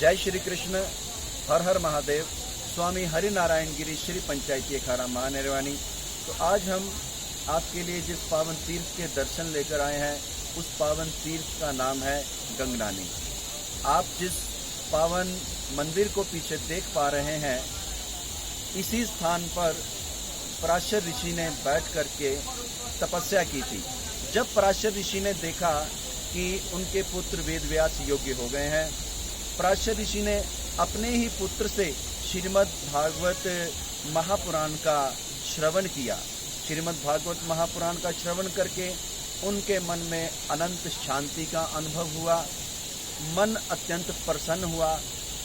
जय श्री कृष्ण, हर हर महादेव। स्वामी हरि नारायण गिरी श्री पंचायती अखाड़ा महानिर्वाणी। तो आज हम आपके लिए जिस पावन तीर्थ के दर्शन लेकर आए हैं, उस पावन तीर्थ का नाम है गंगनानी। आप जिस पावन मंदिर को पीछे देख पा रहे हैं, इसी स्थान पर पराशर ऋषि ने बैठ करके तपस्या की थी। जब पराशर ऋषि ने देखा कि उनके पुत्र वेदव्यास योग्य हो गए हैं, पराशर ऋषि ने अपने ही पुत्र से श्रीमद् भागवत महापुराण का श्रवण किया। श्रीमद् भागवत महापुराण का श्रवण करके उनके मन में अनंत शांति का अनुभव हुआ, मन अत्यंत प्रसन्न हुआ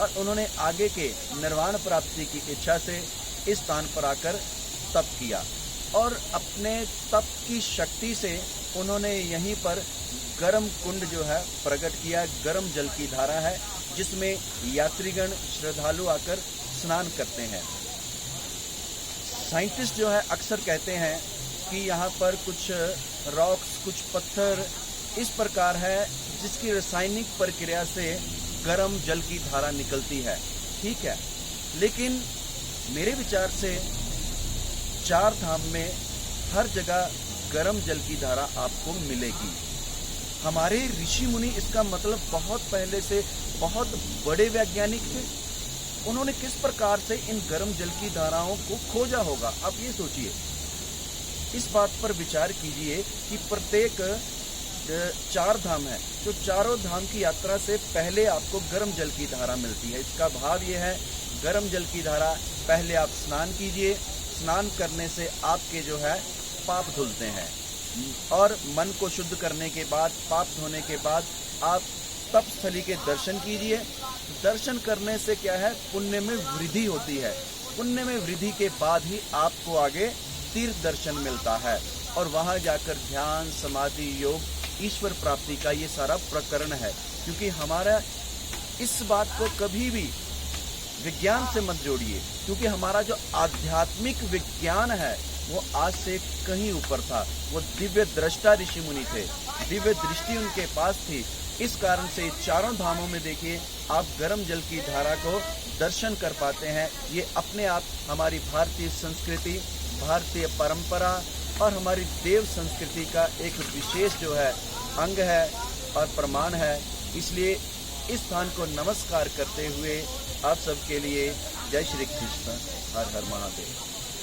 और उन्होंने आगे के निर्वाण प्राप्ति की इच्छा से इस स्थान पर आकर तप किया और अपने तप की शक्ति से उन्होंने यहीं पर गर्म कुंड जो है प्रकट किया। गर्म जल की धारा है जिसमें यात्रीगण श्रद्धालु आकर स्नान करते हैं। साइंटिस्ट जो है अक्सर कहते हैं कि यहाँ पर कुछ रॉक्स, कुछ पत्थर इस प्रकार है जिसकी रासायनिक प्रक्रिया से गर्म जल की धारा निकलती है। ठीक है, लेकिन मेरे विचार से चार धाम में हर जगह गर्म जल की धारा आपको मिलेगी। हमारे ऋषि मुनि इसका मतलब बहुत पहले से बहुत बड़े वैज्ञानिक थे। उन्होंने किस प्रकार से इन गर्म जल की धाराओं को खोजा होगा, आप ये सोचिए। इस बात पर विचार कीजिए कि प्रत्येक चार धाम है, तो चारों धाम की यात्रा से पहले आपको गर्म जल की धारा मिलती है। इसका भाव ये है, गर्म जल की धारा पहले आप स्नान कीजिए। स्नान करने से आपके जो है पाप धुलते हैं और मन को शुद्ध करने के बाद, पाप धोने के बाद आप तपस्थली के दर्शन कीजिए। दर्शन करने से क्या है, पुण्य में वृद्धि होती है। पुण्य में वृद्धि के बाद ही आपको आगे तीर्थ दर्शन मिलता है और वहां जाकर ध्यान, समाधि, योग, ईश्वर प्राप्ति का ये सारा प्रकरण है। क्योंकि हमारा इस बात को कभी भी विज्ञान से मत जोड़िए, क्योंकि हमारा जो आध्यात्मिक विज्ञान है वो आज से कहीं ऊपर था। वो दिव्य दृष्टा ऋषि मुनि थे, दिव्य दृष्टि उनके पास थी। इस कारण से चारों धामों में देखिए आप गर्म जल की धारा को दर्शन कर पाते हैं। ये अपने आप हमारी भारतीय संस्कृति, भारतीय परंपरा और हमारी देव संस्कृति का एक विशेष जो है अंग है और प्रमाण है। इसलिए इस स्थान को नमस्कार करते हुए आप सबके लिए जय श्री कृष्ण, हर हर महादेव।